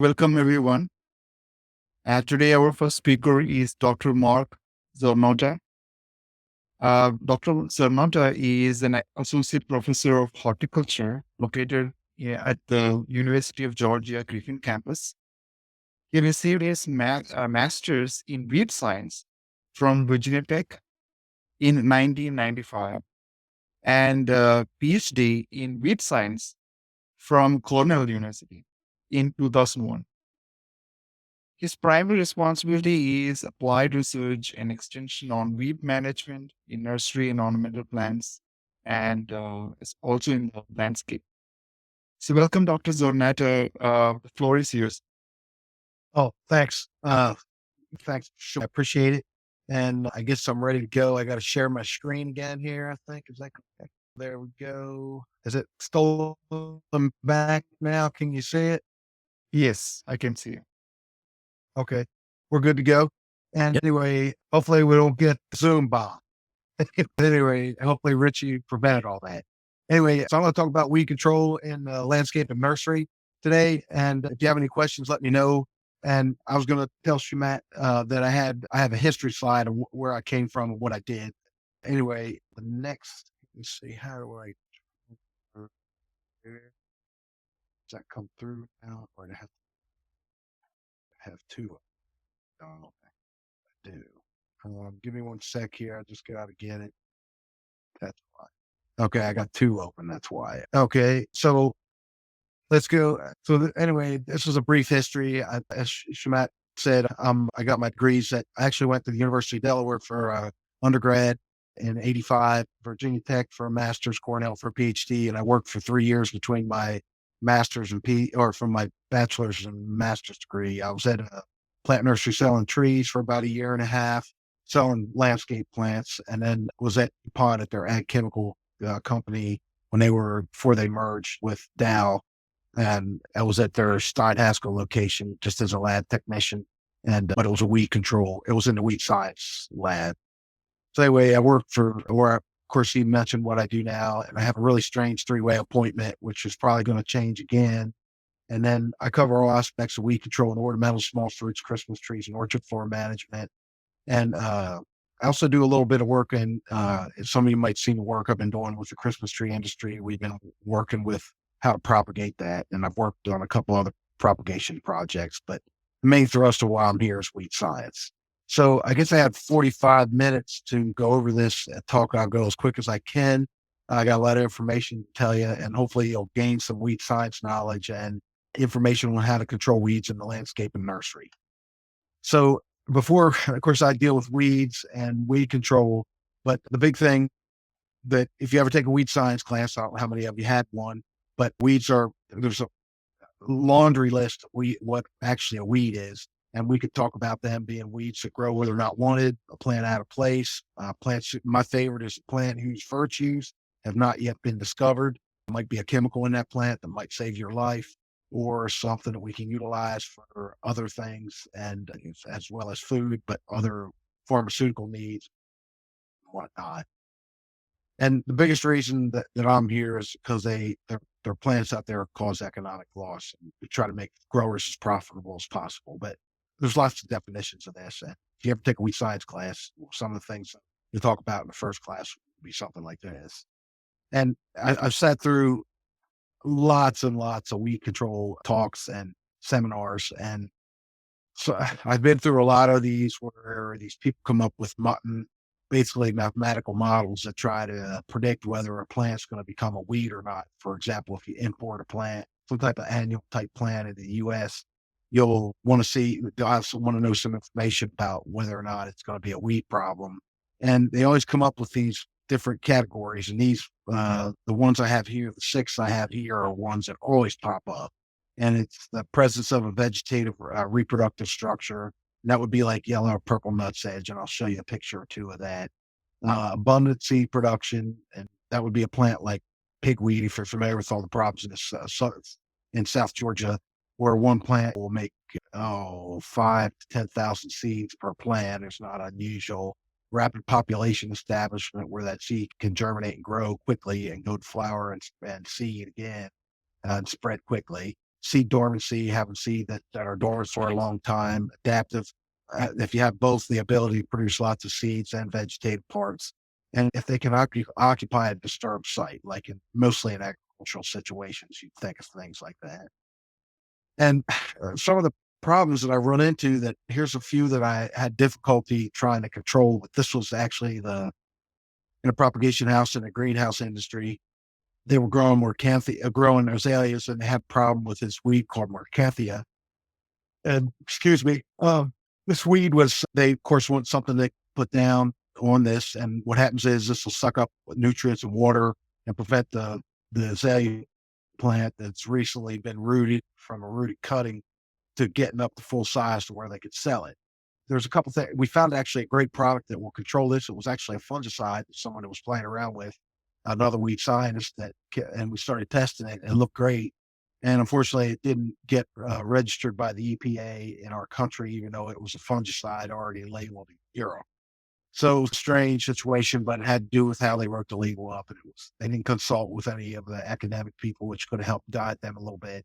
Welcome, everyone. Today, our first speaker is Dr. Mark Czarnota. Dr. Czarnota is an associate professor of horticulture located at the University of Georgia Griffin campus. He received his master's in weed science from Virginia Tech in 1995 and a PhD in weed science from Cornell University in 2001. His primary responsibility is applied research and extension on weed management in nursery and ornamental plants, and it's also in the landscape. So, welcome, Dr. Zornata. The floor is yours. Oh, thanks. Thanks. Sure. I appreciate it. And I guess I'm ready to go. I got to share my screen again here, I think. Is that correct? There we go. Is it stolen back now? Can you see it? Yes, I can see you. Okay. We're good to go. And Yep. anyway, hopefully we don't get Zoom bomb. Anyway, hopefully Richie prevented all that. Anyway, so I'm going to talk about weed control in landscape and nursery today. And if you have any questions, let me know. And I was going to tell Shumat that I have a history slide of where I came from and what I did. Anyway, the next, let's see, how do I, does that come through now? Or do I have two? Oh, I do. Give me one sec here. I just got to get it. That's why. Okay, I got two open. That's why. Okay, so let's go. So anyway, this is a brief history. As Shamat said, I got my degrees I actually went to the University of Delaware for undergrad in '85, Virginia Tech for a master's, Cornell for a PhD, and I worked for 3 years between my master's and from my bachelor's and master's degree. I was at a plant nursery selling trees for about a year and a half, selling landscape plants, and then was at DuPont at their ag chemical company before they merged with Dow. And I was at their Stein-Haskell location just as a lab technician. But it was a weed control. It was in the weed science lab. So anyway, I worked of course, he mentioned what I do now, and I have a really strange 3-way appointment, which is probably going to change again. And then I cover all aspects of weed control and ornamental, small fruits, Christmas trees, and orchard floor management. And I also do a little bit of work in, some of you might see the work I've been doing with the Christmas tree industry. We've been working with how to propagate that. And I've worked on a couple other propagation projects, but the main thrust of why I'm here is weed science. So I guess I have 45 minutes to go over this talk. I'll go as quick as I can. I got a lot of information to tell you, and hopefully you'll gain some weed science knowledge and information on how to control weeds in the landscape and nursery. So before, of course, I deal with weeds and weed control, but the big thing that if you ever take a weed science class, I don't know how many of you had one, but there's a laundry list of what actually a weed is. And we could talk about them being weeds that grow where they're not wanted, a plant out of place. Plants, my favorite is a plant whose virtues have not yet been discovered. There might be a chemical in that plant that might save your life, or something that we can utilize for other things, and as well as food, but other pharmaceutical needs, whatnot. And the biggest reason that I'm here is because their plants out there cause economic loss, and we try to make growers as profitable as possible. But there's lots of definitions of this. And if you ever take a weed science class, some of the things you talk about in the first class would be something like this. And I've sat through lots and lots of weed control talks and seminars. And so I've been through a lot of these where these people come up with basically mathematical models that try to predict whether a plant's going to become a weed or not. For example, if you import a plant, some type of annual type plant in the US, you'll also want to know some information about whether or not it's going to be a weed problem. And they always come up with these different categories. And the ones I have here, the 6 I have here are ones that always pop up. And it's the presence of a vegetative reproductive structure. And that would be like yellow or purple nutsedge. And I'll show you a picture or two of that. Abundant seed production. And that would be a plant like pigweed, if you're familiar with all the problems in South Georgia, where one plant will make 5,000 to 10,000 seeds per plant. It's not unusual. Rapid population establishment, where that seed can germinate and grow quickly and go to flower and seed again and spread quickly. seed dormancy, having seed that are dormant for a long time, adaptive. If you have both the ability to produce lots of seeds and vegetative parts, and if they can occupy a disturbed site, like mostly in agricultural situations, you'd think of things like that. And some of the problems that I run into here's a few that I had difficulty trying to control, but this was actually in a propagation house in a greenhouse industry. They were growing azaleas, and they had a problem with this weed called Mercanthia. And excuse me, this weed they of course want something they put down on this. And what happens is this will suck up nutrients and water and prevent the azalea plant that's recently been rooted from a rooted cutting to getting up to full size to where they could sell it. There's a couple things. We found actually a great product that will control this. It was actually a fungicide that someone was playing around with, another weed scientist and we started testing it and it looked great. And unfortunately, it didn't get registered by the EPA in our country, even though it was a fungicide already labeled in Europe. So strange situation, but it had to do with how they wrote the label up. And they didn't consult with any of the academic people, which could have helped guide them a little bit.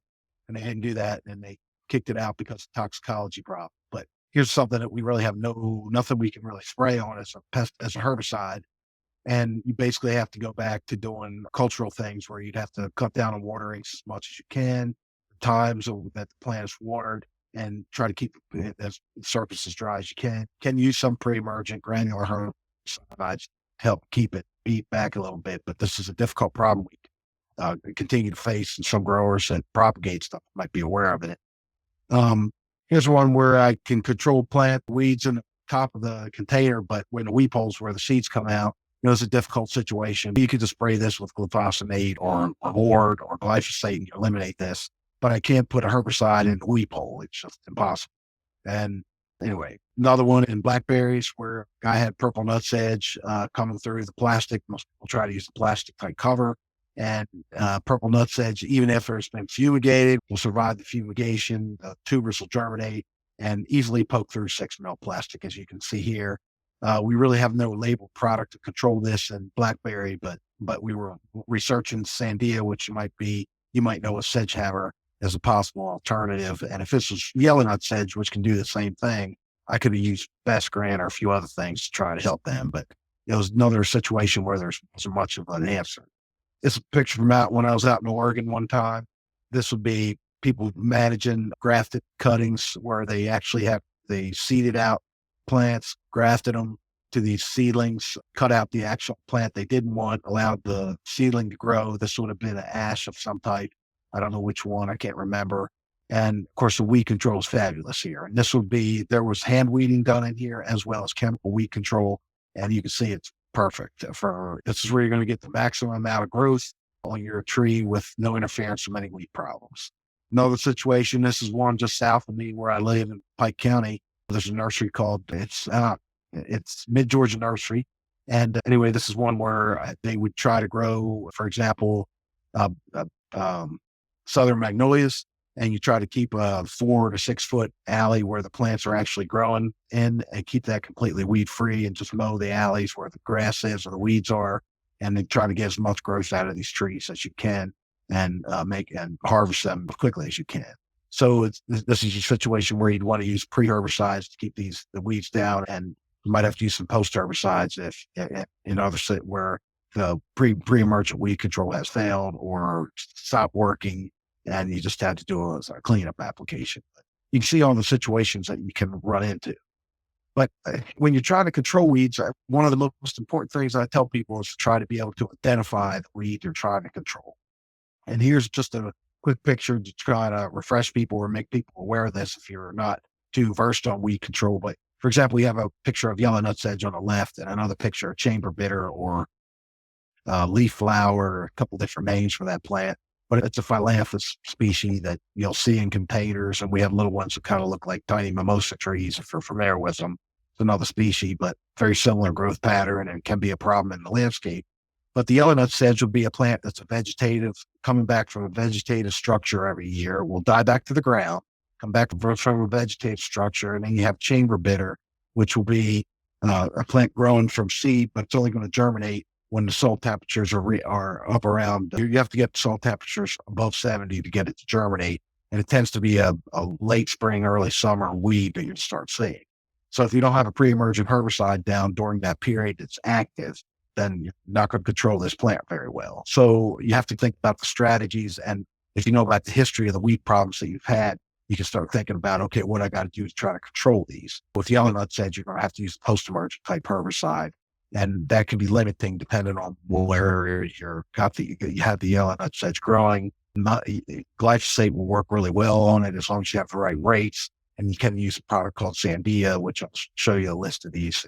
And they didn't do that. And they kicked it out because of toxicology problem. But here's something that we really have nothing we can really spray on as a herbicide. And you basically have to go back to doing cultural things where you'd have to cut down on watering as much as you can, times that the plant is watered, and try to keep the surface as dry as you can. Can use some pre-emergent granular herbicides to help keep it beat back a little bit, but this is a difficult problem we continue to face, and some growers that propagate stuff might be aware of it. Here's one where I can control plant weeds in the top of the container, but when the weed poles where the seeds come out, it's a difficult situation. You could just spray this with glyphosate or Horde or Glyphosate and eliminate this, but I can't put a herbicide in the weed pole. It's just impossible. And anyway, another one in blackberries where a guy had purple nutsedge coming through the plastic. Most people try to use the plastic type cover. And purple nutsedge, even if it's been fumigated, will survive the fumigation. The tubers will germinate and easily poke through 6 mil plastic, as you can see here. We really have no labeled product to control this in blackberry, but we were researching sandia, which you might know as sedgehammer as a possible alternative. And if this was yellow nutsedge, which can do the same thing, I could have used best grant or a few other things to try to help them. But it was another situation where there wasn't much of an answer. This is a picture from when I was out in Oregon one time. This would be people managing grafted cuttings where they seeded out plants, grafted them to these seedlings, cut out the actual plant they didn't want, allowed the seedling to grow. This would have been an ash of some type. I don't know which one. I can't remember. And of course, the weed control is fabulous here. And there was hand weeding done in here as well as chemical weed control. And you can see it's perfect this is where you're going to get the maximum amount of growth on your tree with no interference from any weed problems. Another situation, this is one just south of me where I live in Pike County. There's a nursery called, it's Mid-Georgia Nursery. And anyway, this is one where they would try to grow, for example, southern magnolias, and you try to keep a 4 to 6 foot alley where the plants are actually growing in and keep that completely weed free and just mow the alleys where the grass is or the weeds are. And then try to get as much growth out of these trees as you can and harvest them as quickly as you can. So this is a situation where you'd want to use pre-herbicides to keep the weeds down, and you might have to use some post-herbicides if in other where the pre-emergent weed control has failed or stopped working, and you just had to do a cleanup application. But you can see all the situations that you can run into. But when you're trying to control weeds, one of the most important things I tell people is to try to be able to identify the weed you're trying to control. And here's just a quick picture to try to refresh people or make people aware of this if you're not too versed on weed control. But for example, you have a picture of yellow nutsedge on the left and another picture of chamber bitter or leaf flower, a couple different names for that plant. But it's a Phyllanthus species that you'll see in containers. And we have little ones that kind of look like tiny mimosa trees if you're familiar with them. It's another species, but very similar growth pattern and can be a problem in the landscape. But the yellow nutsedge will be a plant that's coming back from a vegetative structure every year, will die back to the ground, come back from a vegetative structure, and then you have chamber bitter, which will be a plant growing from seed, but it's only going to germinate when the soil temperatures are up around. You have to get salt temperatures above 70 to get it to germinate. And it tends to be a late spring, early summer weed that you start seeing. So if you don't have a pre-emergent herbicide down during that period that's active, then you're not going to control this plant very well. So you have to think about the strategies. And if you know about the history of the weed problems that you've had, you can start thinking about, okay, what I got to do to try to control these. With yellow nutsedge, you're going to have to use a post-emergent type herbicide. And that can be limiting depending on where you have the yellow nutsedge growing. Glyphosate will work really well on it as long as you have the right rates. And you can use a product called Sandia, which I'll show you a list of these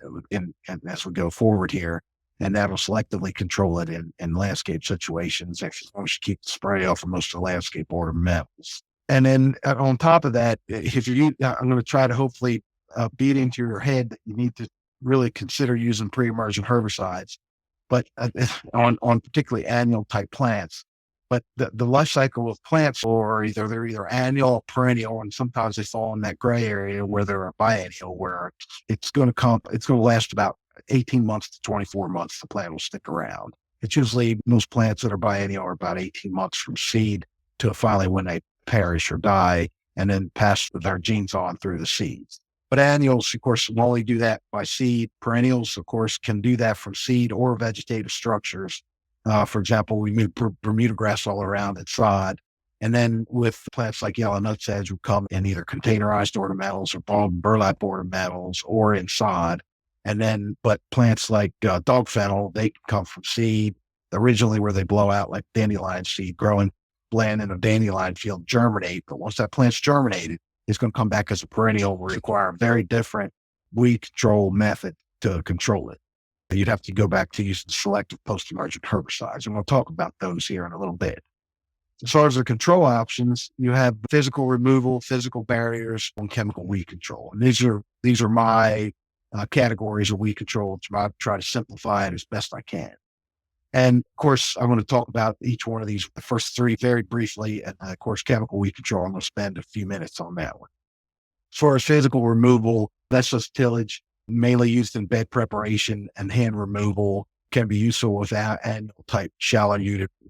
as we go forward here. And that'll selectively control it in landscape situations as long as you keep the spray off of most of the landscape ornamentals. And then on top of that, if I'm going to try to hopefully beat into your head that you need to really consider using pre-emergent herbicides, but on particularly annual type plants. But the life cycle of plants, they're either annual or perennial, and sometimes they fall in that gray area where they're a biennial, where it's going to last about 18 months to 24 months. The plant will stick around. It's usually most plants that are biennial are about 18 months from seed to finally when they perish or die, and then pass their genes on through the seeds. But annuals, of course, will only do that by seed. Perennials, of course, can do that from seed or vegetative structures. For example, we move Bermuda grass all around at sod. And then with plants like yellow nutsedge will come in either containerized ornamentals or bulb burlap ornamentals or in sod. And then, but plants like dog fennel, they can come from seed. Originally where they blow out like dandelion seed, growing plant in a dandelion field, germinate. But once that plant's germinated, it's going to come back as a perennial, will require a very different weed control method to control it. You'd have to go back to using selective post-emergent herbicides. And we'll talk about those here in a little bit. As far as the control options, you have physical removal, physical barriers, and chemical weed control. And these are my categories of weed control. I try to simplify it as best I can. And of course, I'm going to talk about each one of these, the first three very briefly. And of course, chemical weed control, I'm going to spend a few minutes on that one. As far as physical removal, that's just tillage, mainly used in bed preparation, and hand removal can be useful without annual type shallow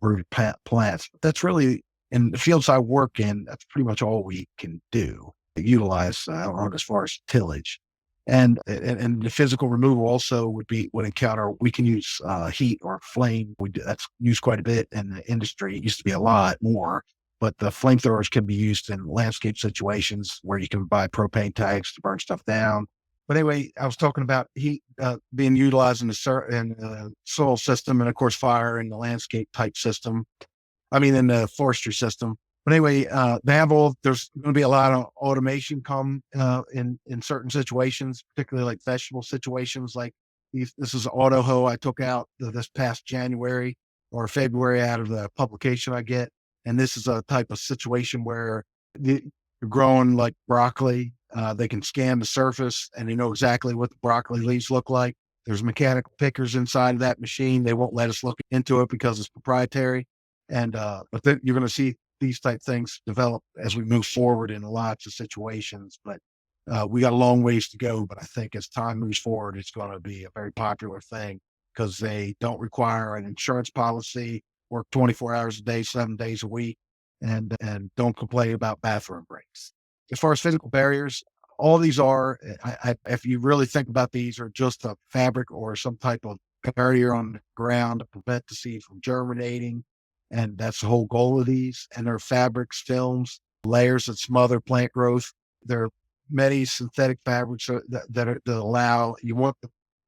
rooted plants. That's really, in the fields I work in, that's pretty much all we can do, utilize as far as tillage. And the physical removal also we can use heat or flame. That's used quite a bit in the industry. It used to be a lot more, but the flamethrowers can be used in landscape situations where you can buy propane tanks to burn stuff down. But anyway, I was talking about heat being utilized in the soil system, and of course fire in the landscape type system. In the forestry system. But anyway, there's going to be a lot of automation come in certain situations, particularly like vegetable situations. Like this is an auto hoe I took out this past January or February out of the publication I get. And this is a type of situation where you're growing like broccoli. They can scan the surface and they know exactly what the broccoli leaves look like. There's mechanical pickers inside of that machine. They won't let us look into it because it's proprietary. And but then you're going to see these type things develop as we move forward in lots of situations. But we got a long ways to go. But I think as time moves forward, it's going to be a very popular thing because they don't require an insurance policy, work 24 hours a day, 7 days a week, and don't complain about bathroom breaks. As far as physical barriers, all these are, if you really think about these, are just a fabric or some type of barrier on the ground to prevent the seed from germinating. And that's the whole goal of these. And they're fabrics, films, layers that smother plant growth. There are many synthetic fabrics that allow,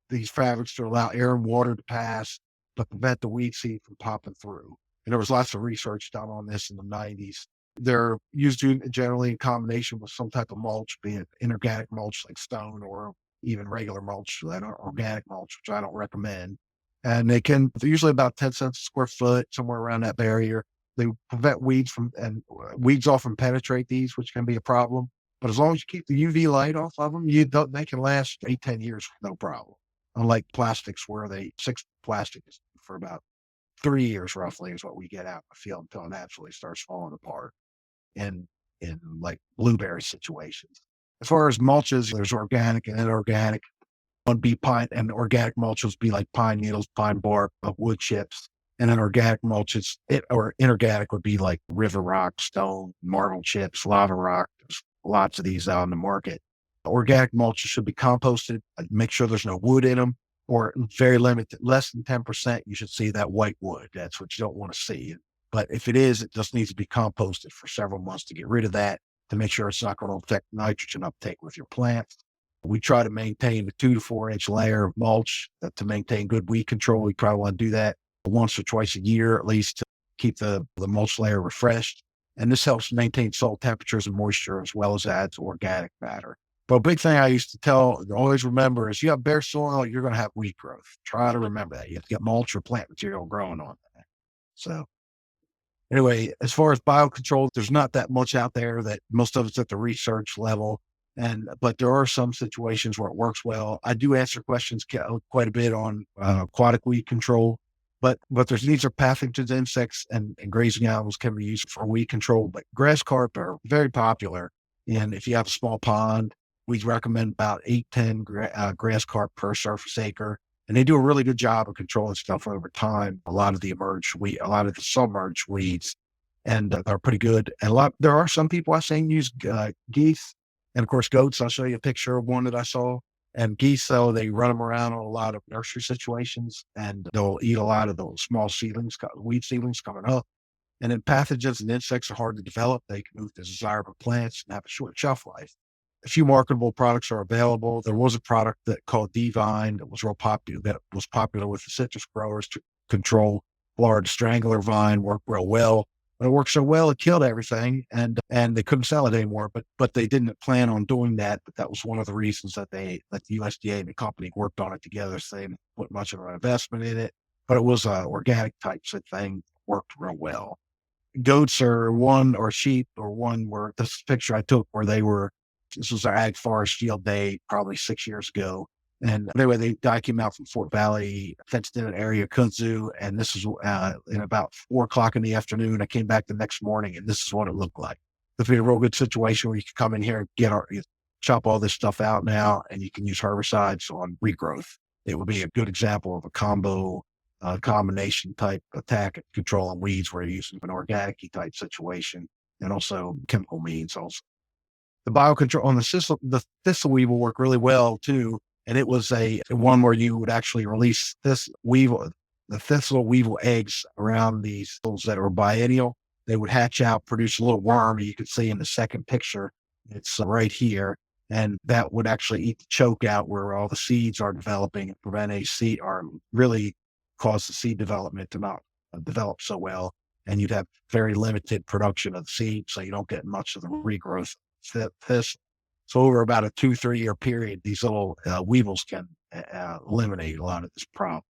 these fabrics to allow air and water to pass, but prevent the weed seed from popping through. And there was lots of research done on this in the 90s. They're used generally in combination with some type of mulch, be it inorganic mulch like stone or even regular mulch, that are organic mulch, which I don't recommend. And they're usually about 10 cents a square foot, somewhere around that barrier. They prevent weeds often penetrate these, which can be a problem. But as long as you keep the UV light off of them, they can last 8-10 years with no problem. Unlike plastics, where plastic is for about 3 years roughly is what we get out in the field until it absolutely starts falling apart in like blueberry situations. As far as mulches, there's organic and inorganic. One be pine, and organic mulch would be like pine needles, pine bark, wood chips. And an organic mulch or inorganic would be like river rock, stone, marble chips, lava rock. There's lots of these out in the market. Organic mulch should be composted. Make sure there's no wood in them, or very limited, less than 10%. You should see that white wood. That's what you don't want to see. But if it is, it just needs to be composted for several months to get rid of that, to make sure it's not going to affect nitrogen uptake with your plants. We try to maintain a 2 to 4 inch layer of mulch to maintain good weed control. We probably want to do that once or twice a year, at least, to keep the mulch layer refreshed. And this helps maintain soil temperatures and moisture, as well as adds organic matter. But a big thing I used to always remember is you have bare soil, you're going to have weed growth. Try to remember that. You have to get mulch or plant material growing on that. So anyway, as far as biocontrol, there's not that much out there. That most of it's at the research level. But there are some situations where it works well. I do answer questions quite a bit on aquatic weed control, but these are pathogens, insects, and grazing animals can be used for weed control. But grass carp are very popular. And if you have a small pond, we recommend about 8-10 grass carp per surface acre. And they do a really good job of controlling stuff over time. A lot of the submerged weeds, and they're pretty good. And there are some people I seen use geese, and of course goats. I'll show you a picture of one that I saw. And geese, though, they run them around on a lot of nursery situations, and they'll eat a lot of those small seedlings, weed seedlings coming up. And then pathogens and insects are hard to develop. They can move to desirable plants and have a short shelf life. A few marketable products are available. There was a product called D-Vine that was popular with the citrus growers to control Florida strangler vine. Worked real well. But it worked so well, it killed everything, and they couldn't sell it anymore. But they didn't plan on doing that. But that was one of the reasons that the USDA and the company worked on it together. So they didn't put much of an investment in it. But it was an organic type of thing. Worked real well. Goats or sheep where this picture I took where this was our ag forest field day probably 6 years ago. And anyway, I came out from Fort Valley, fenced in an area, kudzu, and this is in about 4:00 in the afternoon. I came back the next morning, and this is what it looked like. This would be a real good situation where you can come in here and chop all this stuff out now, and you can use herbicides on regrowth. It would be a good example of a combination type attack and control on weeds where you're using an organic type situation, and also chemical means also. The biocontrol on the thistle weevil work really well too. And it was a one where you would actually release the thistle weevil eggs around these thistles that are biennial. They would hatch out, produce a little worm. You can see in the second picture, it's right here. And that would actually eat the choke out where all the seeds are developing and prevent really cause the seed development to not develop so well. And you'd have very limited production of the seed, so you don't get much of the regrowth thistle. So over about a 2-3 year period, these little weevils can eliminate a lot of this problem.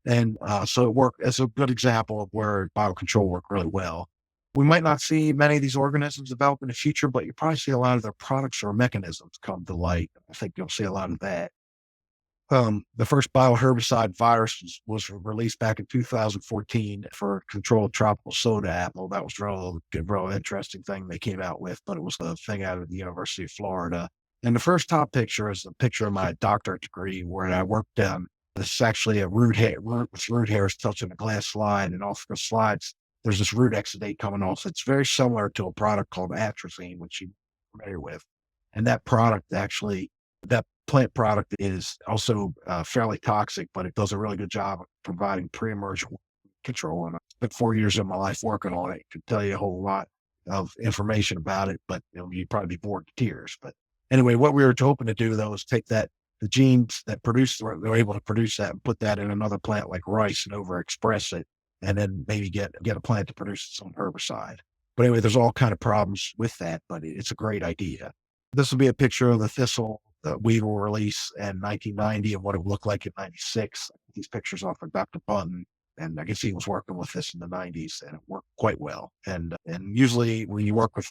And so it worked as a good example of where biocontrol worked really well. We might not see many of these organisms develop in the future, but you probably see a lot of their products or mechanisms come to light. I think you'll see a lot of that. The first bioherbicide virus was released back in 2014 for control of tropical soda apple. That was a real interesting thing they came out with, but it was a thing out of the University of Florida. And the first top picture is a picture of my doctorate degree where I worked down. This is actually a root hairs touching a glass slide, and off the slides, there's this root exudate coming off. It's very similar to a product called atrazine, which you're familiar with. And that plant product is also fairly toxic, but it does a really good job of providing pre-emergent control. And I spent 4 years of my life working on it. Could tell you a whole lot of information about it, but you'd probably be bored to tears. But anyway, what we were hoping to do though is take the genes that they're able to produce that and put that in another plant like rice and overexpress it, and then maybe get a plant to produce its own herbicide. But anyway, there's all kind of problems with that, but it's a great idea. This will be a picture of the thistle weevil release in 1990 and what it looked like in 96. These pictures off of Dr. Bunton, and I guess he was working with this in the 90s, and it worked quite well. And usually when you work with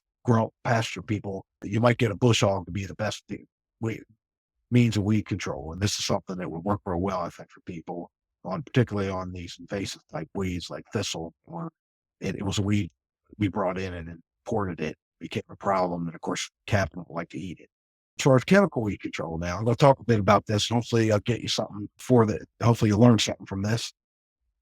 pasture people, you might get a bush hog to be the best means of weed control. And this is something that would work real well, I think, for people, particularly on these invasive type weeds like thistle. It was a weed we brought in and imported it, became a problem, and of course, cattle like to eat it. As far as chemical weed control now, I'm going to talk a bit about this. Hopefully I'll get you something hopefully you'll learn something from this.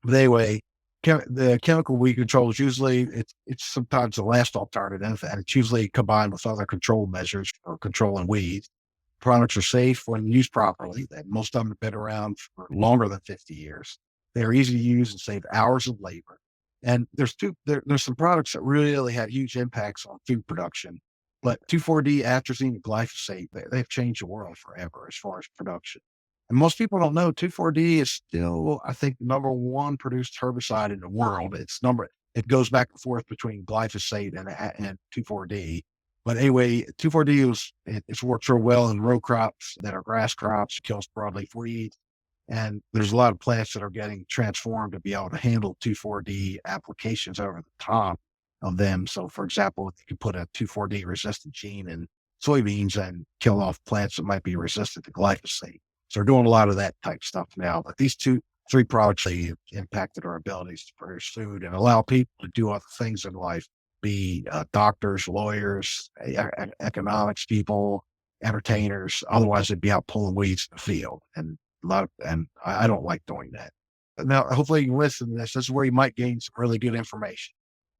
But anyway, the chemical weed control is usually, it's sometimes the last alternative, and it's usually combined with other control measures for controlling weeds. Products are safe when used properly, and most of them have been around for longer than 50 years. They're easy to use and save hours of labor. And there's some products that really had huge impacts on food production. But 2,4-D, atrazine, and glyphosate, they've changed the world forever as far as production. And most people don't know 2,4-D is still, I think, number one produced herbicide in the world. It goes back and forth between glyphosate and 2,4-D. But anyway, 2,4-D it's worked real well in row crops that are grass crops. It kills broadleaf weeds. And there's a lot of plants that are getting transformed to be able to handle 2,4-D applications over the top of them. So, for example, if you could put a 2,4-D resistant gene in soybeans and kill off plants that might be resistant to glyphosate. So they're doing a lot of that type stuff now. But these three products, they impacted our abilities to produce food and allow people to do other things in life, be doctors, lawyers, economics people, entertainers. Otherwise, they'd be out pulling weeds in the field. And I don't like doing that. Now, hopefully you can listen to this. This is where you might gain some really good information.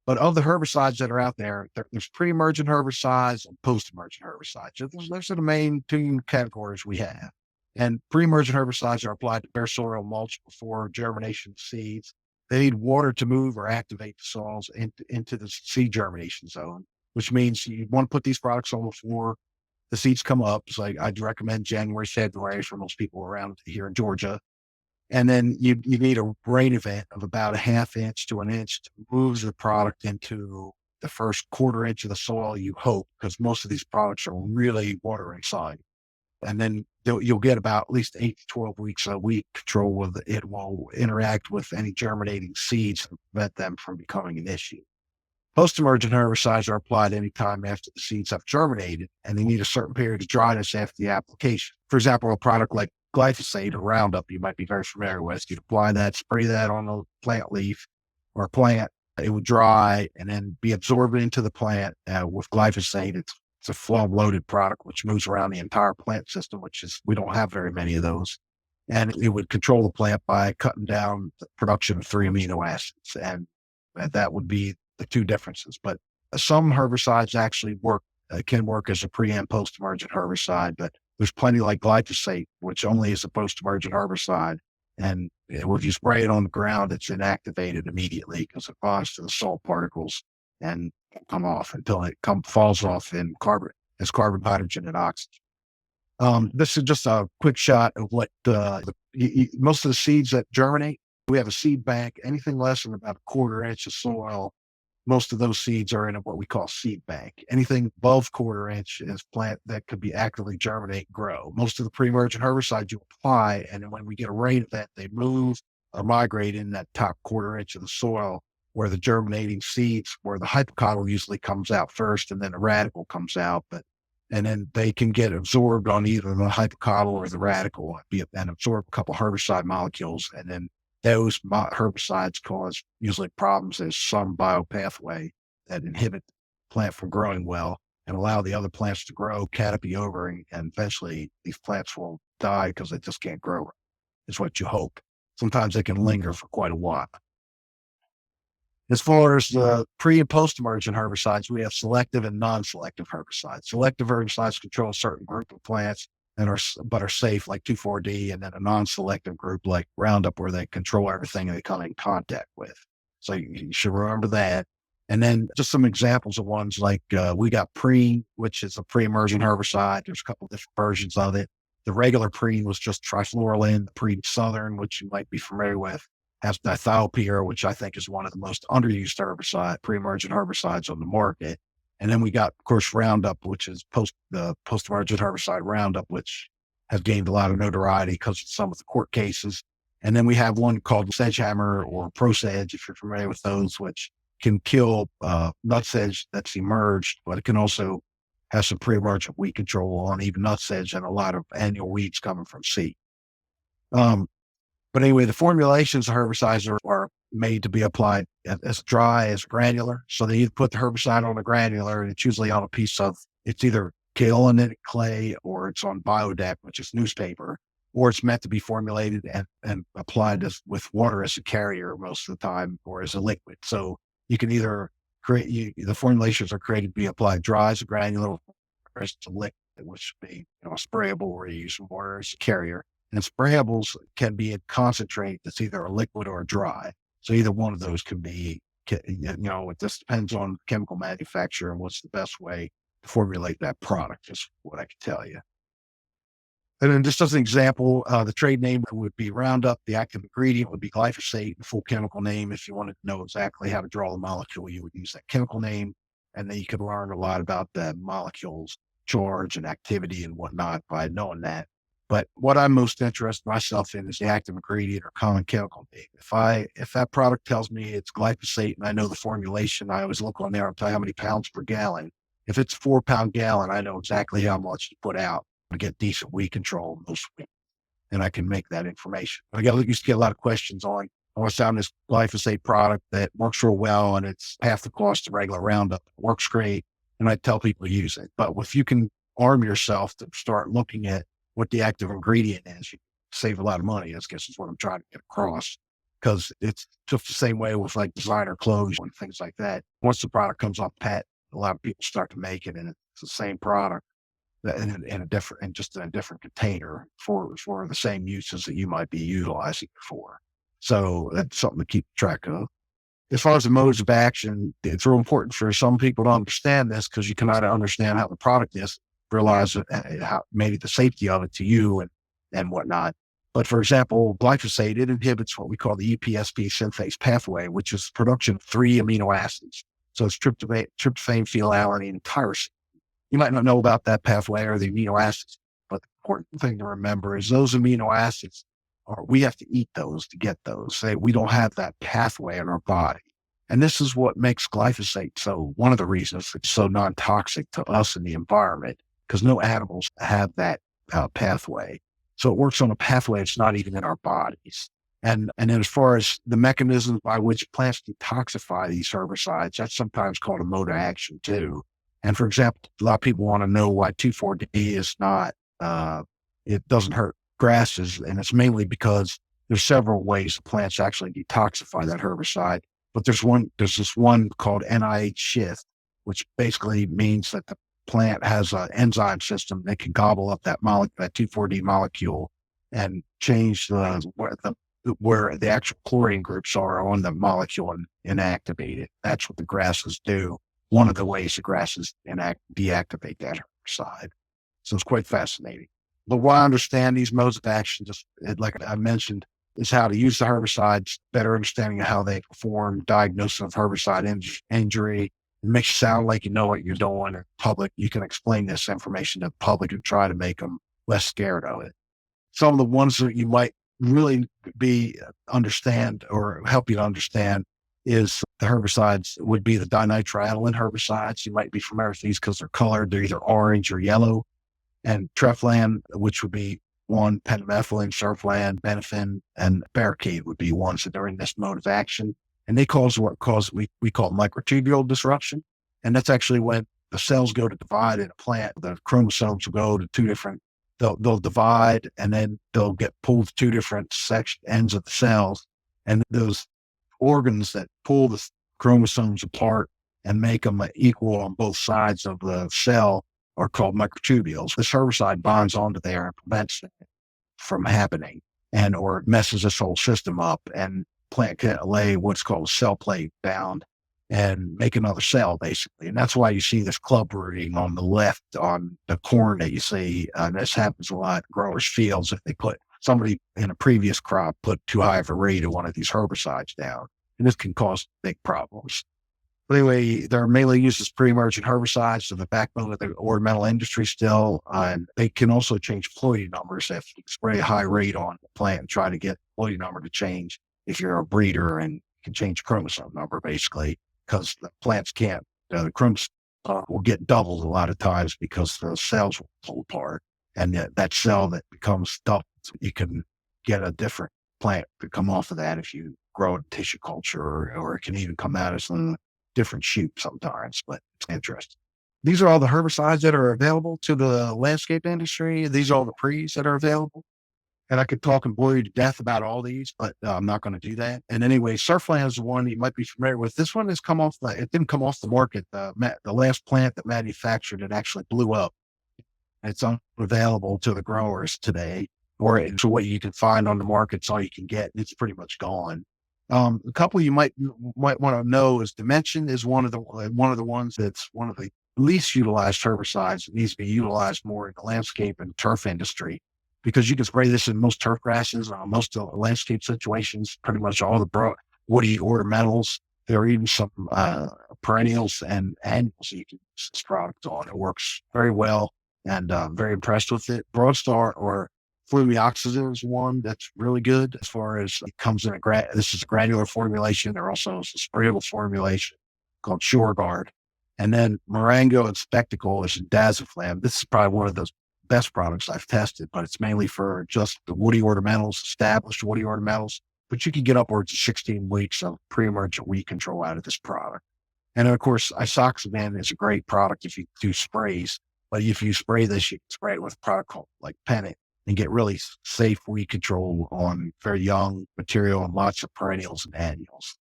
But of the herbicides that are out there's pre-emergent herbicides and post-emergent herbicides. Those are the main two categories we have. And pre-emergent herbicides are applied to bare soil mulch before germination of seeds. They need water to move or activate the soils into the seed germination zone, which means you want to put these products on before the seeds come up. So I'd recommend January, February for most people around here in Georgia. And then you need a rain event of about a half inch to an inch to move the product into the first quarter inch of the soil, you hope, because most of these products are really water inside. And then you'll get about at least 8 to 12 weeks of weed control with it. Will interact with any germinating seeds and prevent them from becoming an issue. Post-emergent herbicides are applied anytime after the seeds have germinated, and they need a certain period of dryness after the application. For example, a product like glyphosate or Roundup, you might be very familiar with. You'd apply that, spray that on a plant leaf or a plant. It would dry and then be absorbed into the plant. With glyphosate, it's a flood-loaded product which moves around the entire plant system, we don't have very many of those. And it would control the plant by cutting down the production of 3 amino acids. And that would be the two differences. But some herbicides actually can work as a pre and post-emergent herbicide, but there's plenty like glyphosate, which only is a post-emergent herbicide. And if you spray it on the ground, it's inactivated immediately because it bonds to the salt particles and come off until it falls off in carbon, hydrogen, and oxygen. This is just a quick shot of what most of the seeds that germinate. We have a seed bank. Anything less than about a quarter inch of soil, most of those seeds are in what we call seed bank. Anything above quarter inch is plant that could be actively germinate, grow. Most of the pre-emergent herbicides you apply, and then when we get a rain event, they move or migrate in that top quarter inch of the soil where the germinating seeds, where the hypocotyl usually comes out first, and then the radical comes out. And then they can get absorbed on either the hypocotyl or the radical and absorb a couple herbicide molecules, and then those herbicides cause usually problems. There's some biopathway that inhibit the plant from growing well and allow the other plants to grow, canopy over, and eventually these plants will die because they just can't grow. Is what you hope. Sometimes they can linger for quite a while. As far as the pre and post-emergent herbicides, we have selective and non-selective herbicides. Selective herbicides control a certain group of plants but are safe, like 2,4-D, and then a non-selective group like Roundup, where they control everything they come in contact with. So you should remember that. And then just some examples of ones like we got Pre, which is a pre-emergent herbicide. There's a couple of different versions of it. The regular Pre was just trifluralin. The Pre Southern, which you might be familiar with, has dithiopyr, which I think is one of the most underused pre-emergent herbicides on the market. And then we got, of course, Roundup, which is the post-emergent herbicide Roundup, which has gained a lot of notoriety because of some of the court cases. And then we have one called Sedgehammer or ProSedge, if you're familiar with those, which can kill nutsedge that's emerged, but it can also have some pre-emergent weed control on even nutsedge and a lot of annual weeds coming from seed. But anyway, the formulations of herbicides are made to be applied as dry as granular. So they either put the herbicide on a granular, and it's usually on it's either kaolinitic clay or it's on biodeck, which is newspaper, or it's meant to be formulated and applied with water as a carrier most of the time, or as a liquid. So you can either the formulations are created to be applied dry as a granular, or as a liquid, which would be sprayable, or you use water as a carrier. And sprayables can be in concentrate that's either a liquid or a dry. So either one of those can be, it just depends on chemical manufacturer and what's the best way to formulate that product, is what I can tell you. And then just as an example, the trade name would be Roundup. The active ingredient would be glyphosate. The full chemical name, if you wanted to know exactly how to draw the molecule, you would use that chemical name. And then you could learn a lot about the molecule's charge and activity and whatnot by knowing that. But what I'm most interested myself in is the active ingredient or common chemical name. If that product tells me it's glyphosate and I know the formulation, I always look on there and tell you how many pounds per gallon. If it's 4-pound gallon, I know exactly how much to put out to get decent weed control most weeks, and I can make that information. But I used to get a lot of questions on, I want to sound this glyphosate product that works real well and it's half the cost of regular Roundup. It works great. And I tell people to use it. But if you can arm yourself to start looking at what the active ingredient is, you save a lot of money. I guess is what I'm trying to get across. Because it's just the same way with like designer clothes and things like that. Once the product comes off patent, a lot of people start to make it and it's the same product in a different container for the same uses that you might be utilizing it for. So that's something to keep track of. As far as the modes of action, it's real important for some people to understand this, because you can either understand how the product is, realize how maybe the safety of it to you and whatnot. But for example, glyphosate, it inhibits what we call the EPSP synthase pathway, which is production of 3 amino acids. So it's tryptophan, phenylalanine, and tyrosine. You might not know about that pathway or the amino acids, but the important thing to remember is those amino acids we have to eat those to get those. We don't have that pathway in our body. And this is what makes glyphosate one of the reasons it's so non-toxic to us in the environment, because no animals have that pathway. So it works on a pathway that's not even in our bodies. And then as far as the mechanisms by which plants detoxify these herbicides, that's sometimes called a mode of action too. And for example, a lot of people want to know why 2,4-D is not, it doesn't hurt grasses. And it's mainly because there's several ways plants actually detoxify that herbicide. But there's this one called NIH shift, which basically means that the plant has an enzyme system that can gobble up that 2,4-D molecule and change where the actual chlorine groups are on the molecule and inactivate it. That's what the grasses do. One of the ways the grasses deactivate that herbicide. So it's quite fascinating. But what I understand these modes of action, just like I mentioned, is how to use the herbicides, better understanding of how they perform, diagnosis of herbicide injury. It makes you sound like you know what you're doing. In public, you can explain this information to the public and try to make them less scared of it. Some of the ones that you might really understand or help you to understand is the herbicides would be the dinitriadyl herbicides. You might be familiar with these because they're colored. They're either orange or yellow. And Treflan, which would be one, pendimethalin, surflan, benefin, and barricade would be ones that are in this mode of action. And they cause we call microtubule disruption. And that's actually when the cells go to divide in a plant. The chromosomes will go to two different, they'll divide, and then they'll get pulled to two different ends of the cells. And those organs that pull the chromosomes apart and make them equal on both sides of the cell are called microtubules. This herbicide bonds onto there and prevents it from happening, or it messes this whole system up, and plant can lay what's called a cell plate down and make another cell, basically. And that's why you see this club rooting on the left on the corn that you see. And this happens a lot in growers' fields if they somebody in a previous crop put too high of a rate of one of these herbicides down. And this can cause big problems. But anyway, they're mainly used as pre-emergent herbicides, so the backbone of the ornamental industry still. And they can also change ploidy numbers if you spray a high rate on the plant and try to get the ploidy number to change. If you're a breeder, and you can change chromosome number basically, because the plants can't. The chromosome will get doubled a lot of times because the cells will pull apart, and that cell that becomes doubled, you can get a different plant to come off of that if you grow it in tissue culture, or it can even come out as a different shoot sometimes, but it's interesting. These are all the herbicides that are available to the landscape industry. These are all the pre's that are available. And I could talk and bore you to death about all these, but I'm not going to do that. And anyway, Surfland is one you might be familiar with. This one has come off it didn't come off the market. The last plant that manufactured it actually blew up. It's unavailable to the growers today, or it's what you can find on the market. It's all you can get. It's pretty much gone. A couple you might want to know is Dimension is one of the ones that's one of the least utilized herbicides. It needs to be utilized more in the landscape and turf industry, because you can spray this in most turf grasses, most of the landscape situations, pretty much all the woody ornamentals. There are even some perennials and annuals you can use this product on. It works very well, and very impressed with it. Broadstar or Formulations is one that's really good as far as it comes in this is a granular formulation. There also is a sprayable formulation called SureGuard. And then Marengo and Spectacle is Dazaflam. This is probably one of those best products I've tested, but it's mainly for just the woody ornamentals, established woody ornamentals. But you can get upwards of 16 weeks of pre-emergent weed control out of this product. And of course, Isoxaban is a great product if you do sprays. But if you spray this, you can spray it with a product called like Pennant and get really safe weed control on very young material and lots of perennials and annuals.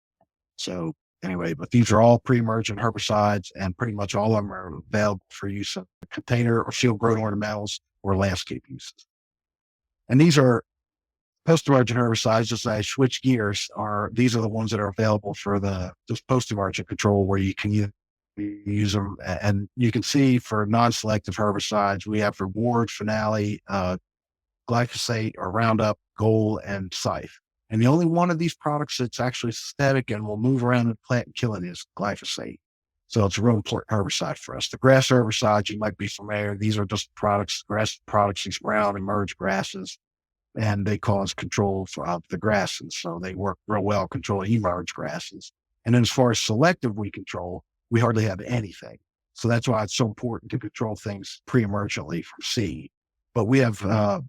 So anyway, but these are all pre-emergent herbicides, and pretty much all of them are available for use in container or field-grown ornamentals or landscape uses. And these are post-emergent herbicides. Just as I switch gears, these are the ones that are available for just post-emergent control, where you can use them. And you can see for non-selective herbicides, we have Reward, Finale, Glyphosate or Roundup, Goal, and Scythe. And the only one of these products that's actually synthetic and will move around the plant and kill it is glyphosate. So it's a real important herbicide for us. The grass herbicides, you might be familiar. These are just grass products, these brown emerge grasses, and they cause control of the grasses. So they work real well controlling emerge grasses. And then as far as selective weed control, we hardly have anything. So that's why it's so important to control things pre-emergently from seed. But we have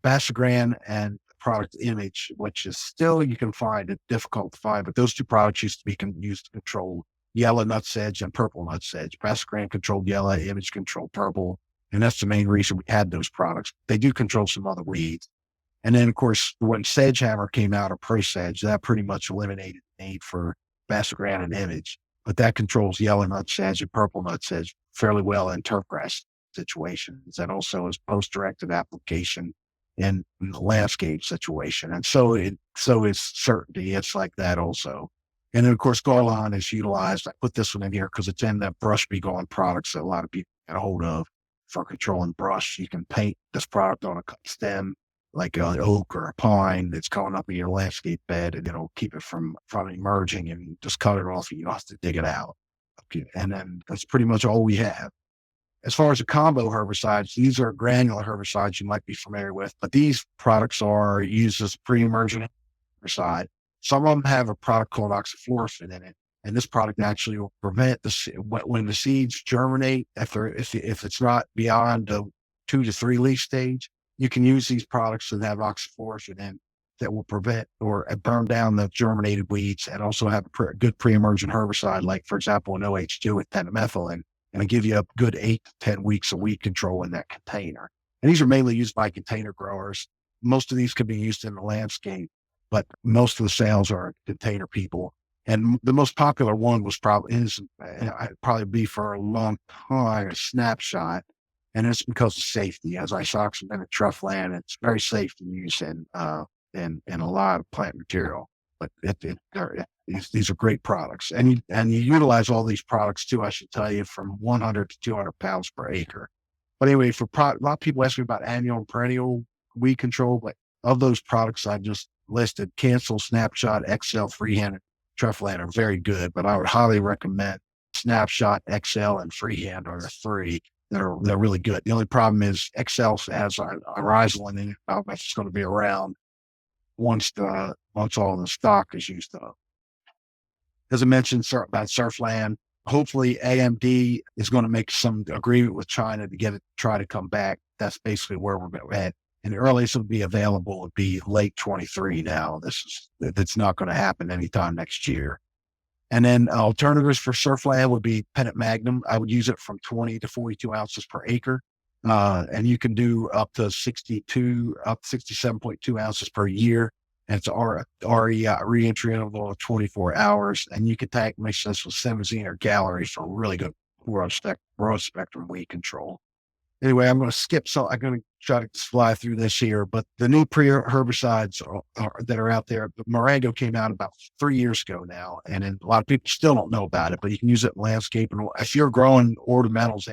Basagran and product Image, which is still, you can find it difficult to find, but those two products used to be used to control yellow nutsedge and purple nutsedge. Basagran controlled yellow, Image controlled purple, and that's the main reason we had those products. They do control some other weeds. And then, of course, when Sedgehammer came out, or Pre-Sedge, that pretty much eliminated the need for Basagran and Image. But that controls yellow nutsedge and purple nutsedge fairly well in turfgrass situations. That also is post-directed application in the landscape situation. And so is Certainty. It's like that also. And then, of course, Garlon is utilized. I put this one in here because it's in the brush be gone products that a lot of people get a hold of for controlling brush. You can paint this product on a stem, like an oak or a pine that's coming up in your landscape bed, and it'll keep it from emerging, and just cut it off and you don't have to dig it out. Okay. And then that's pretty much all we have. As far as the combo herbicides, these are granular herbicides you might be familiar with, but these products are used as pre-emergent herbicide. Some of them have a product called oxyfluorosphine in it, and this product actually will prevent when the seeds germinate. If it's not beyond the 2 to 3 leaf stage, you can use these products that have oxyfluorosphine in that will prevent or burn down the germinated weeds, and also have a good pre-emergent herbicide, like, for example, an OH2 with pentamethylin, and it'll give you a good 8 to 10 weeks of weed control in that container. And these are mainly used by container growers. Most of these can be used in the landscape, but most of the sales are container people. And the most popular one was probably be for a long time, a Snapshot. And it's because of safety. As isoxaban and truffland, it's very safe to use in a lot of plant material. But these are great products, and you utilize all these products too. I should tell you, from 100 to 200 pounds per acre. But anyway, a lot of people ask me about annual and perennial weed control. But of those products I just listed, Cancel, Snapshot, XL, Freehand, Truffland are very good. But I would highly recommend Snapshot, XL, and Freehand are the three. They're really good. The only problem is XL has a rhizoline in it. That's going to be around once all the stock is used up. As I mentioned about Surfland, hopefully AMD is going to make some agreement with China to try to come back. That's basically where we're at. And the earliest it would be available would be late 23 now. That's not going to happen anytime next year. And then alternatives for Surfland would be Pennant Magnum. I would use it from 20 to 42 ounces per acre. And you can do up to 67.2 ounces per year. And it's re-entry interval of 24 hours. And you can mix this with 17 calories for really good broad spectrum weed control. Anyway, I'm going to skip. So I'm going to try to fly through this here, but the new pre-herbicides that are out there, the Marengo came out about 3 years ago now. And then a lot of people still don't know about it, but you can use it in landscape. And if you're growing ornamentals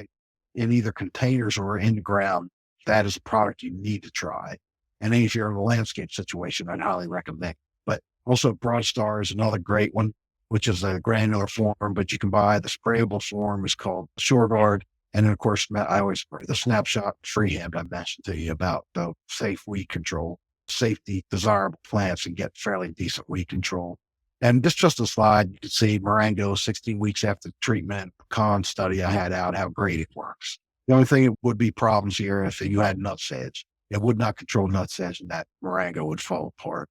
in either containers or in the ground, that is a product you need to try. And then if you're in a landscape situation, I'd highly recommend. But also Broadstar is another great one, which is a granular form, but you can buy the sprayable form is called SureGuard. And then, of course, I always the snapshot freehand I mentioned to you about the safe weed control, safety, desirable plants, and get fairly decent weed control. And this just a slide. You can see Marengo 16 weeks after treatment, pecan study I had out, how great it works. The only thing that would be problems here if you had nutsedge. It would not control nutsedge, and that Marengo would fall apart.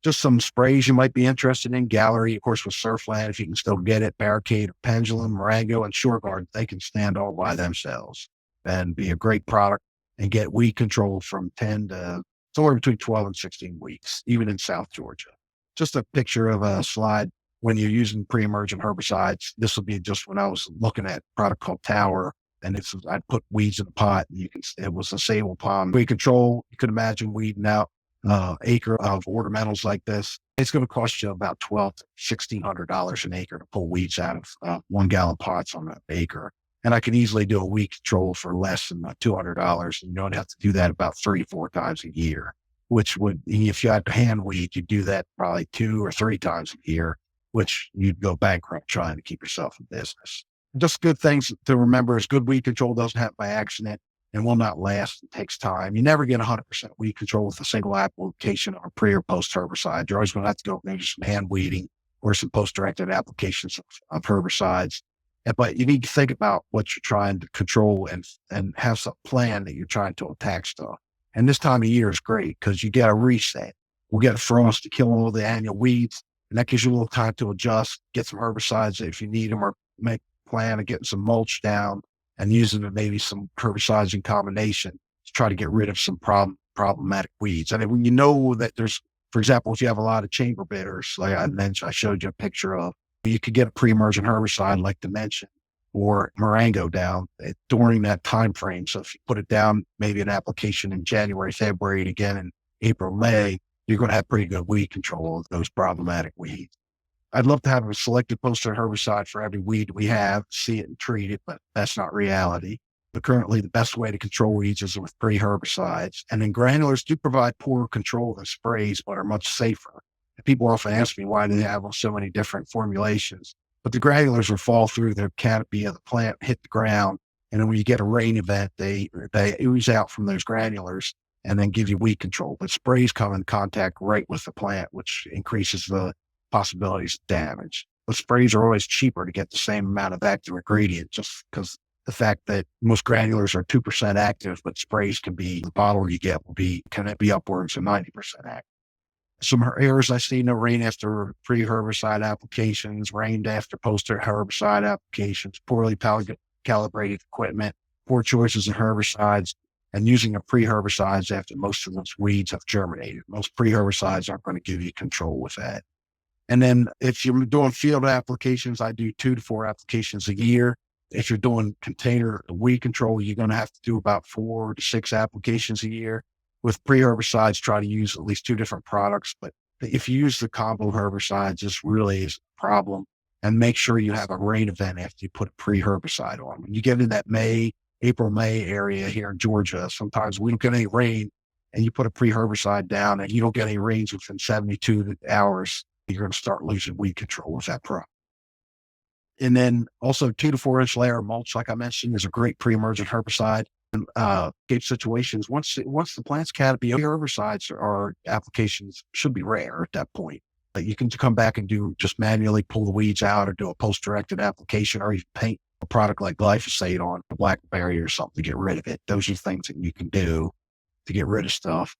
Just some sprays you might be interested in. Gallery, of course, with Surfland, if you can still get it. Barricade, Pendulum, Marengo, and SureGuard, they can stand all by themselves and be a great product and get weed control from 10 to somewhere between 12 and 16 weeks, even in South Georgia. Just a picture of a slide when you're using pre-emergent herbicides. This will be just when I was looking at a product called Tower, and I'd put weeds in a pot, and it was a sable palm weed control. You could imagine weeding out acre of ornamentals like this. It's going to cost you about $1,200 to $1,600 an acre to pull weeds out of 1 gallon pots on an acre. And I can easily do a weed control for less than $200. And you don't have to do that about 3 or 4 times a year, which would, if you had to hand weed, you'd do that probably 2 or 3 times a year, which you'd go bankrupt trying to keep yourself in business. Just good things to remember is good weed control doesn't happen by accident and will not last. It takes time. You never get 100% weed control with a single application or pre or post herbicide. You're always going to have to go maybe some hand weeding or some post-directed applications of herbicides. But you need to think about what you're trying to control and have some plan that you're trying to attack stuff. And this time of year is great because you get a reset. We'll get a frost to kill all the annual weeds, and that gives you a little time to adjust, get some herbicides if you need them, or make a plan of getting some mulch down and using maybe some herbicides in combination to try to get rid of some problematic weeds. And when you know that there's, for example, if you have a lot of chamber bitters, like I mentioned, I showed you a picture of, you could get a pre-emergent herbicide like Dimension or Marengo down during that time frame. So if you put it down, maybe an application in January, February, and again in April, May, you're going to have pretty good weed control of those problematic weeds. I'd love to have a selected poster herbicide for every weed we have, see it and treat it, but that's not reality. But currently, the best way to control weeds is with pre-herbicides. And then granulars do provide poor control than sprays, but are much safer. And people often ask me why they have so many different formulations. But the granulars will fall through the canopy of the plant, hit the ground, and then when you get a rain event, they ooze out from those granulars and then give you weed control. But sprays come in contact right with the plant, which increases the possibilities of damage. But sprays are always cheaper to get the same amount of active ingredient, just because the fact that most granulars are 2% active, but sprays the bottle you get can be upwards of 90% active. Some errors I see: no rain after pre-herbicide applications, rained after post-herbicide applications, poorly calibrated equipment, poor choices of herbicides, and using a pre-herbicides after most of those weeds have germinated. Most pre-herbicides aren't going to give you control with that. And then if you're doing field applications, I do 2 to 4 applications a year. If you're doing container weed control, you're going to have to do about 4 to 6 applications a year. With pre-herbicides, try to use at least 2 different products. But if you use the combo herbicides, this really is a problem. And make sure you have a rain event after you put a pre-herbicide on. When you get in that April, May area here in Georgia, sometimes we don't get any rain, and you put a pre-herbicide down and you don't get any rains within 72 hours, you're going to start losing weed control with that product. And then also 2 to 4 inch layer mulch, like I mentioned, is a great pre-emergent herbicide. And landscape situations, once the plant's canopy, herbicides or applications should be rare at that point. But you can come back and just manually pull the weeds out, or do a post-directed application, or even paint a product like glyphosate on a blackberry or something to get rid of it. Those are things that you can do to get rid of stuff.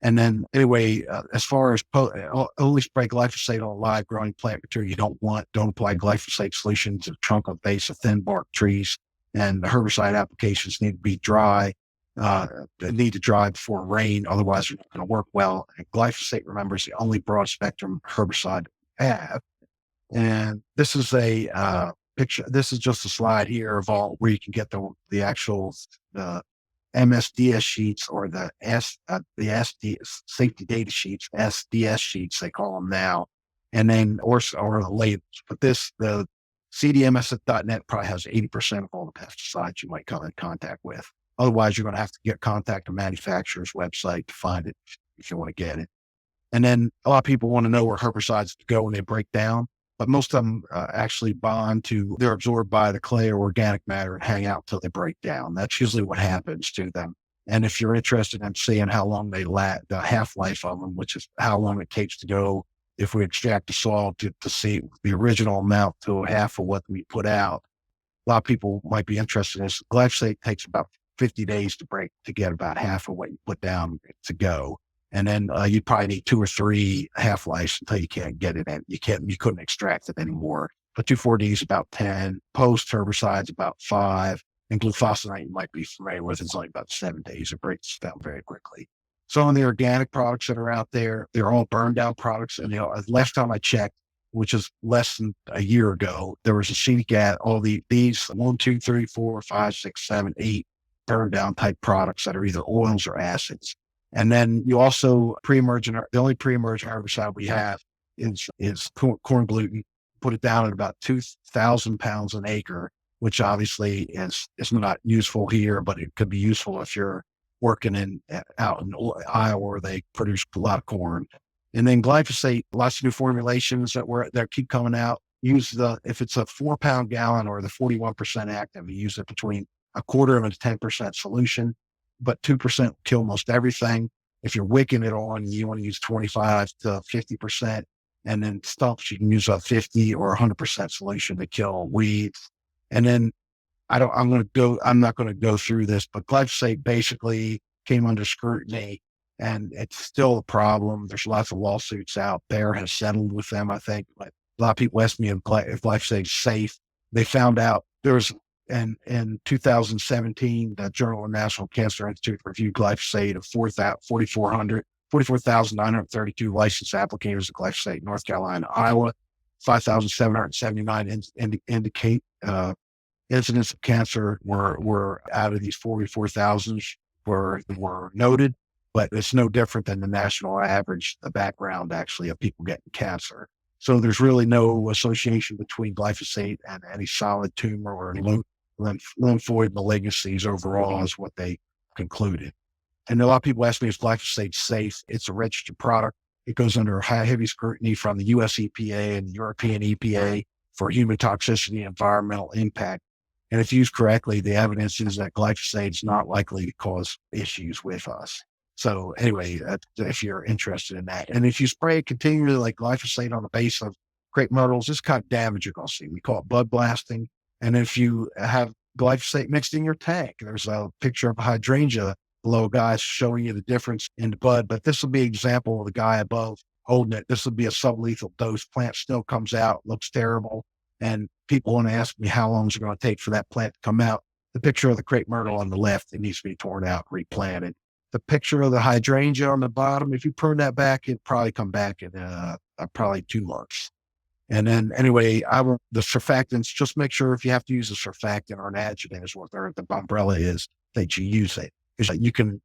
And then anyway, as far as only spray glyphosate on live growing plant material you don't apply glyphosate solution to the trunk or base of thin bark trees. and the herbicide applications need to be dry. They need to dry before rain, otherwise they're not going to work well. And glyphosate, remember, is the only broad spectrum herbicide we have. And this is a picture. This is just a slide here of all where you can get the actual MSDS sheets, or the SD safety data sheets, SDS sheets they call them now, and then or the labels. But the CDMS.net probably has 80% of all the pesticides you might come in contact with. Otherwise, you're going to have to contact a manufacturer's website to find it if you want to get it. And then a lot of people want to know where herbicides go when they break down, but most of them actually they're absorbed by the clay or organic matter and hang out till they break down. That's usually what happens to them. And if you're interested in seeing how long they last, the half-life of them, which is how long it takes to go, if we extract the soil to see the original amount to half of what we put out, a lot of people might be interested in this. Glyphosate takes about 50 days to get about half of what you put down to go. And then you probably need 2 or 3 half-lives until you can't get it in. You couldn't extract it anymore. But 2,4-D is about 10, post-herbicides about 5, and glyphosate you might be familiar with is only about 7 days. It breaks down very quickly. Some of the organic products that are out there, they're all burned down products. And last time I checked, which is less than a year ago, there was a sheet at all these 1, 2, 3, 4, 5, 6, 7, 8 burned down type products that are either oils or acids. And then you also the only pre-emergent herbicide we have is corn gluten. Put it down at about 2,000 pounds an acre, which obviously is not useful here, but it could be useful if you're working out in Iowa where they produce a lot of corn. And then glyphosate, lots of new formulations that keep coming out. If it's a 4-pound gallon or the 41% active, you use it between a quarter of a 10% solution, but 2% kill most everything. If you're wicking it on, you want to use 25 to 50%. And then stumps, you can use a 50 or 100% solution to kill weeds. And then I'm not going to go through this, but glyphosate basically came under scrutiny and it's still a problem. There's lots of lawsuits out there, has settled with them, I think. But a lot of people ask me if glyphosate is safe. They found out in 2017, the Journal of National Cancer Institute reviewed glyphosate of 44,932 licensed applicators of glyphosate in North Carolina, Iowa. 5,779 indicate incidents of cancer were out of these 44,000 were noted, but it's no different than the national average, the background actually of people getting cancer. So there's really no association between glyphosate and any solid tumor or lymphoid malignancies overall is what they concluded. And a lot of people ask me, is glyphosate safe? It's a registered product. It goes under heavy scrutiny from the US EPA and the European EPA for human toxicity and environmental impact. And if used correctly, the evidence is that glyphosate is not likely to cause issues with us. So anyway, if you're interested in that. And if you spray it continually like glyphosate on the base of crepe myrtles, this kind of damage you're going to see. We call it bud blasting. And if you have glyphosate mixed in your tank, there's a picture of a hydrangea below, guys, showing you the difference in the bud. But this will be an example of the guy above holding it. This will be a sublethal dose. Plant still comes out, looks terrible. And people want to ask me how long is it going to take for that plant to come out. The picture of the crepe myrtle on the left, it needs to be torn out, replanted. The picture of the hydrangea on the bottom, if you prune that back, it'd probably come back in probably 2 months. And then anyway, the surfactants, just make sure if you have to use a surfactant or an adjuvant is what the umbrella is, that you use it. Because you can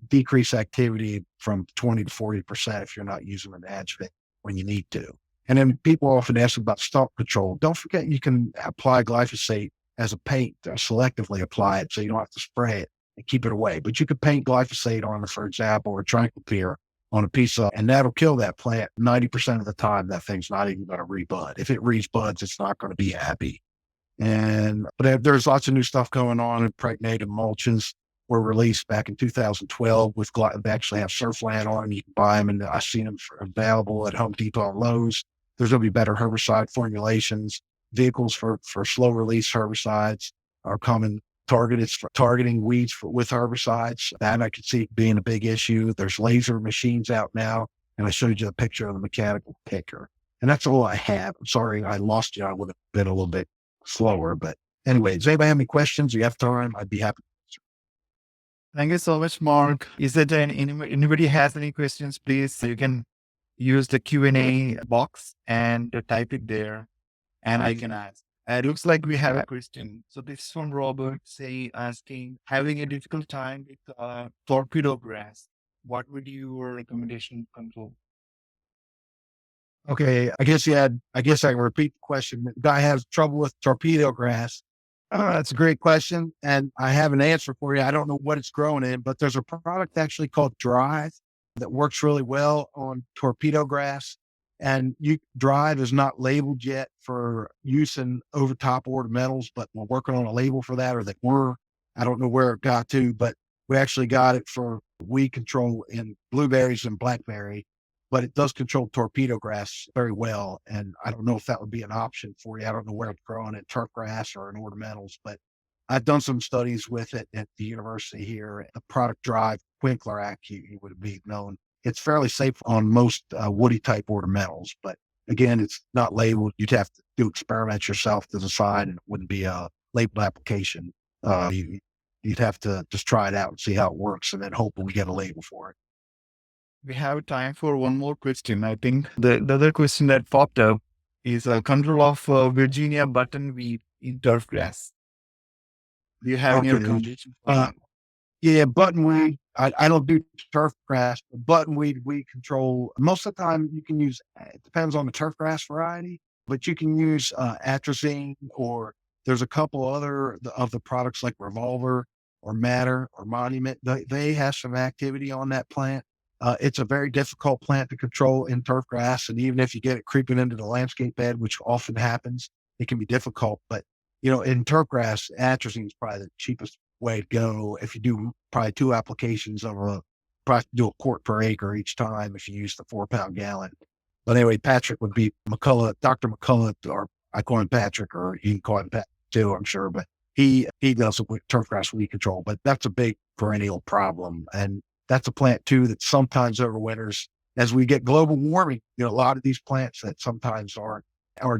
decrease activity from 20 to 40% if you're not using an adjuvant when you need to. And then people often ask about stump control. Don't forget you can apply glyphosate as a paint, selectively apply it so you don't have to spray it and keep it away. But you could paint glyphosate on, for example, or trichopyr on a piece of, and that'll kill that plant 90% of the time. That thing's not even going to rebud. If it rebuds, it's not going to be happy. But there's lots of new stuff going on. Impregnated mulches were released back in 2012 they actually have Surfland on them. You can buy them, and I've seen them available at Home Depot and Lowe's. There's going to be better herbicide formulations. Vehicles for slow release herbicides are coming, targeted for targeting weeds with herbicides. That I could see being a big issue. There's laser machines out now, and I showed you a picture of the mechanical picker. And that's all I have. I'm sorry I lost you. I would have been a little bit slower, but anyway, does anybody have any questions? You have time? I'd be happy. Thank you so much, Mark. Is it anybody has any questions, please, you can use the Q&A box and type it there and I can ask. It looks like we have a question. So this is from Robert, asking, having a difficult time with torpedo grass. What would your recommendation control? Okay, I guess I can repeat the question. The guy has trouble with torpedo grass. That's a great question. And I have an answer for you. I don't know what it's growing in, but there's a product actually called Drive that works really well on torpedo grass. And Drive is not labeled yet for use in overtop ornamentals, but we're working on a label for that, or that I don't know where it got to, but we actually got it for weed control in blueberries and blackberry, but it does control torpedo grass very well. And I don't know if that would be an option for you. I don't know where it's growing, in turf grass or in ornamentals, but I've done some studies with it at the university here. The product Drive, Quinclorac, you would be known. It's fairly safe on most woody type ornamentals, but again, it's not labeled. You'd have to do experiments yourself to decide, and it wouldn't be a labeled application. You'd have to just try it out and see how it works, and then hope we get a label for it. We have time for one more question. I think the other question that popped up is control of Virginia buttonweed in turf grass. Do you have any recommendation? Yeah, buttonweed. I don't do turf grass, but buttonweed weed control. Most of the time you can use, it depends on the turf grass variety, but you can use atrazine, or there's a couple other of the products like Revolver or Matter or Monument. They have some activity on that plant. It's a very difficult plant to control in turf grass. And even if you get it creeping into the landscape bed, which often happens, it can be difficult. But, in turf grass, atrazine is probably the cheapest way to go. If you do probably 2 applications probably do a quart per acre each time if you use the 4-pound gallon. But anyway, Patrick would be McCullough, Dr. McCullough, or I call him Patrick, or you can call him Pat too, I'm sure. But he does with turf grass weed control, but that's a big perennial problem. And that's a plant too that sometimes overwinters. As we get global warming, a lot of these plants that sometimes are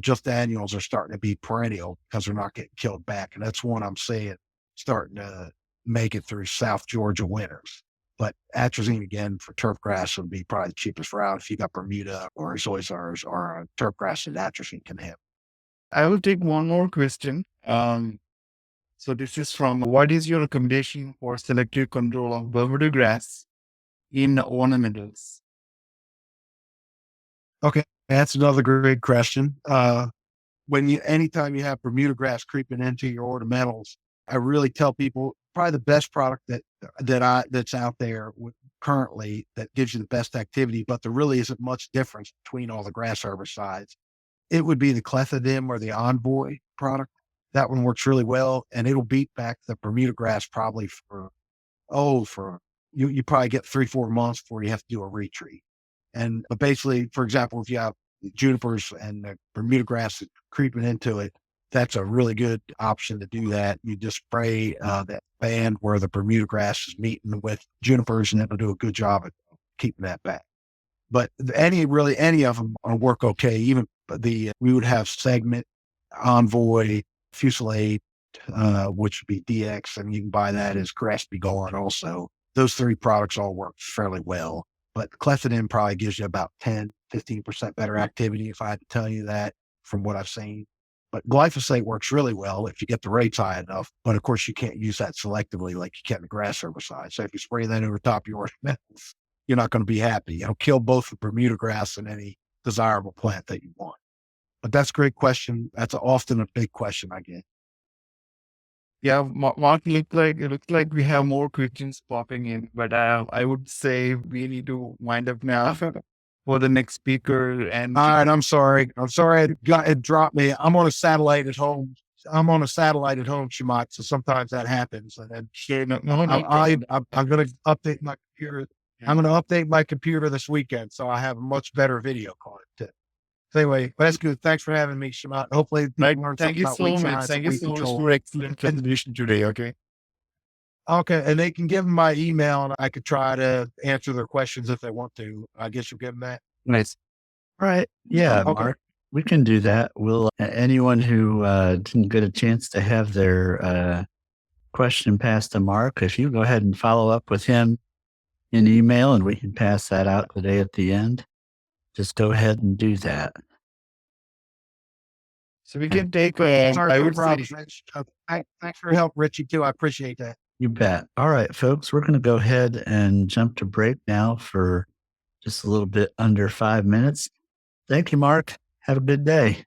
just annuals are starting to be perennial because they're not getting killed back. And that's one I'm seeing starting to make it through South Georgia winters. But atrazine, again, for turf grass would be probably the cheapest route if you got Bermuda or zoysirs or turf grass that atrazine can have. I will take one more question. So this is from, what is your recommendation for selective control of Bermuda grass in ornamentals? Okay, that's another great question. Anytime you have Bermuda grass creeping into your ornamentals, I really tell people probably the best product that's out there currently that gives you the best activity, but there really isn't much difference between all the grass herbicides. It would be the Clethodim or the Envoy product. That one works really well, and it'll beat back the Bermuda grass probably you probably get 3-4 months before you have to do a retreat. But basically, for example, if you have junipers and the Bermuda grass creeping into it, that's a really good option to do that. You just spray that band where the Bermuda grass is meeting with junipers, and it'll do a good job at keeping that back. But any of them work okay. Even we would have Segment, Envoy, Fusillade, which would be DX, and you can buy that as Grass Be Gone also. Those 3 products all work fairly well. But Clethodim probably gives you about 10-15% better activity, if I had to tell you that from what I've seen. But glyphosate works really well if you get the rates high enough. But of course, you can't use that selectively like you can the grass herbicide. So if you spray that over top of your ornamentals, you're not going to be happy. It'll kill both the Bermuda grass and any desirable plant that you want. But that's a great question. That's often a big question I get. Yeah, Mark, it looks like we have more questions popping in, but I would say we need to wind up now for the next speaker. And all right, I'm sorry it dropped me. I'm on a satellite at home, Shamat. So sometimes that happens. And then I'm going to update my computer. I'm going to update my computer this weekend, so I have a much better video call too. So anyway, that's good. Thanks for having me, Shamat. Hopefully, thank you so much. Thank you so much for excellent presentation today. Okay. And they can give them my email, and I could try to answer their questions if they want to. I guess you'll give them that. Nice. Right. Yeah, Okay. Mark. We can do that. We'll anyone who didn't get a chance to have their question passed to Mark, if you go ahead and follow up with him in email, and we can pass that out today at the end. Just go ahead and do that. So we can take Thanks for your help, Richie, too. I appreciate that. You bet. All right, folks, we're going to go ahead and jump to break now for just a little bit under 5 minutes. Thank you, Mark. Have a good day.